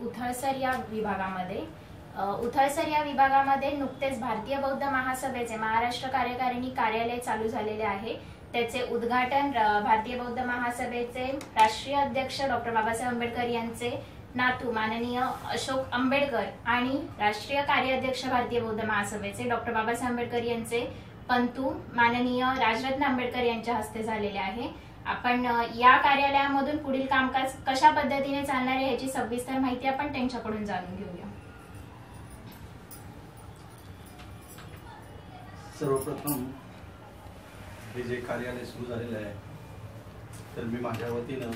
उथळसर या विभागामध्ये. उथळसर या विभागामध्ये नुकतेच भारतीय बौद्ध महासभेचे महाराष्ट्र कार्यकारिणी कार्यालय चालू झालेले आहे. त्याचे उद्घाटन भारतीय बौद्ध महासभेचे राष्ट्रीय अध्यक्ष डॉक्टर बाबासाहेब आंबेडकर यांचे नातू माननीय अशोक आंबेडकर आणि राष्ट्रीय कार्याध्यक्ष भारतीय बौद्ध महासभेचे डॉक्टर बाबासाहेब आंबेडकर यांचे पंतू माननीय राजरत्न आंबेडकर यांच्या हस्ते झालेले आहे. आपण या कार्यालयामधून पुढील कामकाज कशा पद्धतीने चालणार आहे याची सविस्तर माहिती आपण त्यांच्याकडून जाणून घेऊया. सर्वप्रथम हे जे कार्यालय सुरू झालेलं आहे तर मी माझ्या वतीनं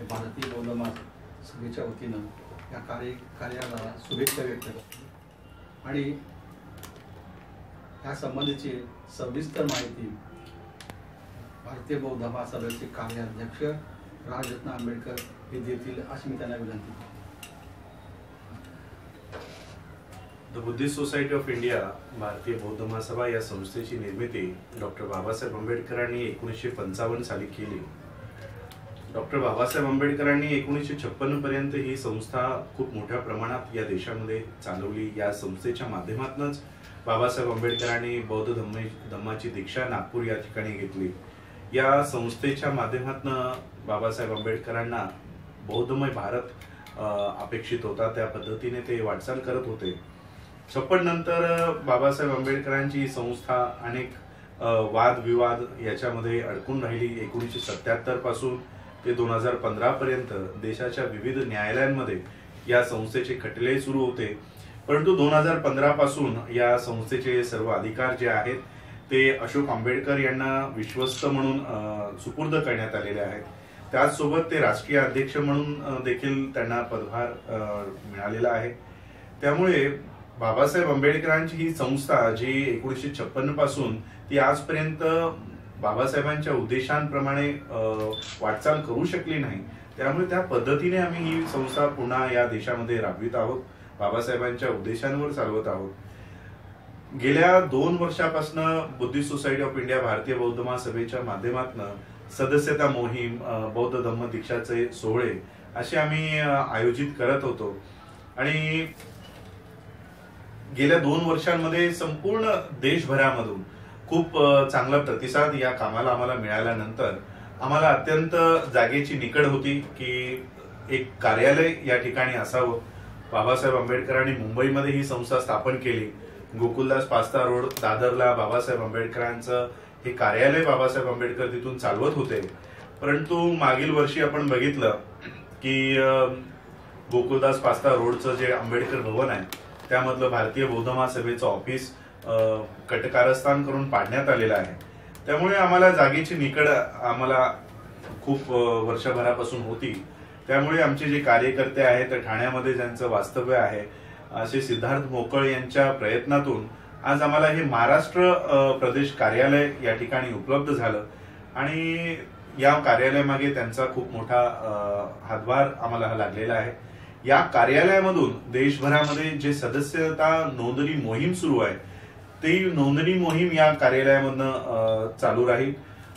भारतीय बौद्ध महासभेच्या वतीनं या कार्यालयाला शुभेच्छा व्यक्त करतो आणि या संबंधीची सविस्तर माहिती भारतीय बौद्ध महासभेचे कार्याध्यक्ष राजरत्न आंबेडकर हे देतील अशी मी त्यांना विनंती करतो. The Buddhist society of India भारतीय बौद्ध महासभा या संस्थेची निर्मिती डॉक्टर बाबासाहेब आंबेडकरांनी 1955 साली केली. डॉक्टर बाबासाहेब आंबेडकरांनी 1956 पर्यंत ही संस्था खूप मोठ्या प्रमाणात या देशामध्ये चालवली. या संस्थेच्या माध्यमातूनच बाबासाहेब आंबेडकरांनी बौद्ध धम्माची दीक्षा नागपूर या ठिकाणी घेतली. या संस्थेच्या माध्यमातून बाबासाहेब आंबेडकरांना बौद्धमय भारत अपेक्षित होता. त्या पद्धतीने ते वाटचाल करत होते. 56 नंतर बाबासाहेब आंबेडकरांची ही संस्था अनेक वादविवाद याच्यामध्ये अडकून राहिली. 1977 पासून ते 2015 पर्यंत देशाच्या विविध न्यायालयांमध्ये या संस्थेचे खटले सुरू होते. परंतु 2015 पासून या संस्थेचे सर्व अधिकार जे आहेत ते अशोक आंबेडकर यांना विश्वस्त म्हणून सुपूर्द करण्यात आलेले आहेत. त्याचसोबत ते राष्ट्रीय अध्यक्ष म्हणून देखील त्यांना पदभार मिळालेला आहे. त्यामुळे बाबासाहेब आंबेडकरांची ही संस्था जी 1956 पासून ती आजपर्यंत बाबासाहेबांच्या उद्देशांप्रमाणे वाटचाल करू शकली नाही. त्यामुळे त्या पद्धतीने आम्ही ही संस्था पुन्हा या देशामध्ये राबवित आहोत. बाबासाहेबांच्या उद्देशांवर चालवत आहोत. गेल्या 2 वर्षापासून बुद्धिस्ट सोसायटी ऑफ इंडिया भारतीय बौद्ध महासभेच्या माध्यमातून सदस्यता मोहीम, बौद्ध धम्म दीक्षाचे सोहळे असे आम्ही आयोजित करत होतो आणि गेल्या 2 वर्षांमध्ये संपूर्ण देशभरामधून खूप चांगला प्रतिसाद या कामाला आम्हाला मिळाल्यानंतर आम्हाला अत्यंत जागेची निकड होती की एक कार्यालय या ठिकाणी असावं. बाबासाहेब आंबेडकरांनी मुंबईमध्ये ही संस्था स्थापन केली. गोकुलदास पास्ता रोड दादरला बाबासाहेब आंबेडकरांचं हे कार्यालय बाबासाहेब आंबेडकर तिथून चालवत होते. परंतु मागील वर्षी आपण बघितलं की गोकुलदास पास्ता रोडचं जे आंबेडकर भवन आहे त्यामधलं भारतीय बौद्ध महासभेचं ऑफिस कटकारस्थान करून पाडण्यात आलेलं आहे. त्यामुळे आम्हाला जागेची निकड आम्हाला खूप वर्षभरापासून होती. त्यामुळे आमचे जे कार्यकर्ते आहेत ठाण्यामध्ये ज्यांचं वास्तव्य आहे असे सिद्धार्थ मोकळ यांच्या प्रयत्नातून आज आम्हाला हे महाराष्ट्र प्रदेश कार्यालय या ठिकाणी उपलब्ध झालं आणि या कार्यालयामागे त्यांचा खूप मोठा हातभार आम्हाला लागलेला आहे. या कार्यालयामधून देशभरामध्ये जे सदस्यता नोंदणी मोहीम सुरू आहे ती नोंदणी मोहीम या कार्यालयामधनं चालू राहील.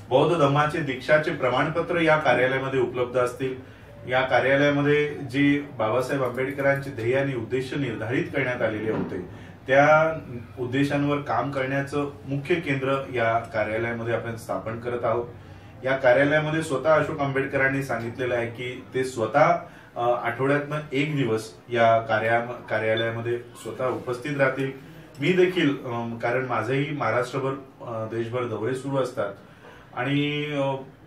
बौद्ध धम्माचे दीक्षाचे प्रमाणपत्र या कार्यालयामध्ये उपलब्ध असतील. या कार्यालयामध्ये जे बाबासाहेब आंबेडकरांचे ध्येय आणि उद्देश निर्धारित करण्यात आलेले होते त्या उद्देशांवर काम करण्याचं मुख्य केंद्र या कार्यालयामध्ये आपण स्थापन करत आहोत. या कार्यालयामध्ये स्वतः अशोक आंबेडकरांनी सांगितलेलं आहे की ते स्वतः आठवड्यातनं 1 दिवस या कार्यालयामध्ये स्वतः उपस्थित राहतील. मी देखील कारण माझेही महाराष्ट्रभर देशभर दौरे सुरू असतात आणि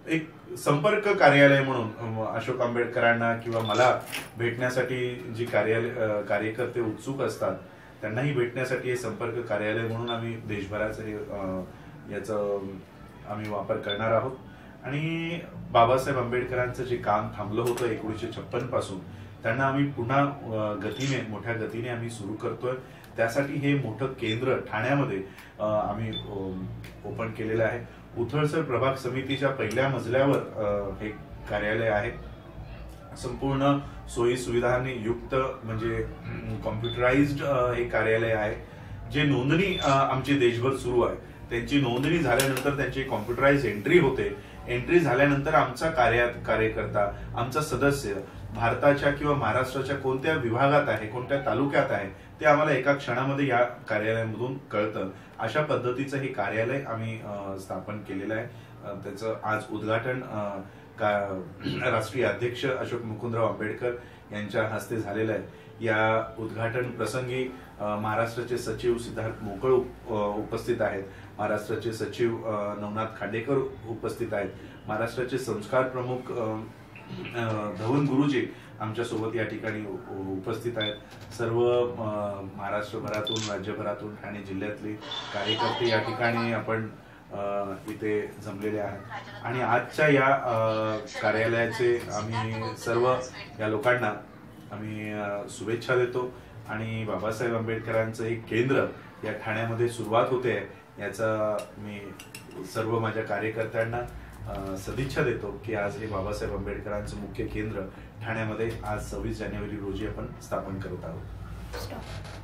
एक संपर्क कार्यालय म्हणून अशोक आंबेडकरांना किंवा मला भेटण्यासाठी जी कार्यकर्ते उत्सुक असतात त्यांनाही भेटण्यासाठी हे संपर्क कार्यालय म्हणून आम्ही देशभराचं याचं आम्ही वापर करणार आहोत. आणि बाबासाहेब आंबेडकरांचं जे काम थांबलं होतं 1956 पासून त्यांना आम्ही पुन्हा मोठ्या गतीने आम्ही सुरू करतोय. त्यासाठी हे मोठं केंद्र ठाण्यामध्ये आम्ही ओपन केलेलं आहे. उथळसर प्रभाग समितीच्या पहिल्या मजल्यावर हे कार्यालय आहे. संपूर्ण सोयी सुविधांनी युक्त म्हणजे कॉम्प्युटराइज्ड हे कार्यालय आहे. जे नोंदणी आमची देशभर सुरू आहे त्यांची नोंदणी झाल्यानंतर त्यांची कॉम्प्युटराइज एंट्री होते. एंट्री झाल्यानंतर आमचा कार्यकर्ता आमचा सदस्य भारताच्या किंवा महाराष्ट्राच्या कोणत्या विभागात आहे, कोणत्या तालुक्यात आहे ते आम्हाला एका क्षणामध्ये या कार्यालयामधून कळतं. अशा पद्धतीचं हे कार्यालय आम्ही स्थापन केलेलं आहे. त्याचं आज उद्घाटन राष्ट्रीय अध्यक्ष अशोक मुकुंदराव आंबेडकर यांच्या हस्ते झालेलं आहे. या उद्घाटन प्रसंगी महाराष्ट्राचे सचिव सिद्धार्थ मोकळ उपस्थित आहेत, महाराष्ट्राचे सचिव नवनाथ खांडेकर उपस्थित आहेत, महाराष्ट्राचे संस्कार प्रमुख धवन गुरुजी आमच्या सोबत या ठिकाणी उपस्थित आहेत. सर्व महाराष्ट्रभरातून, राज्यभरातून ठाणे जिल्ह्यातले कार्यकर्ते या ठिकाणी आपण इथे जमलेले आहेत आणि आजच्या या कार्यालयाचे आम्ही सर्व या लोकांना आम्ही शुभेच्छा देतो आणि बाबासाहेब आंबेडकरांचं एक केंद्र या ठाण्यामध्ये सुरुवात होते याचा मी सर्व माझ्या कार्यकर्त्यांना सदिच्छा देतो की आज हे बाबासाहेब आंबेडकरांचं मुख्य केंद्र ठाण्यामध्ये आज 26 जानेवारी रोजी आपण स्थापन करत आहोत.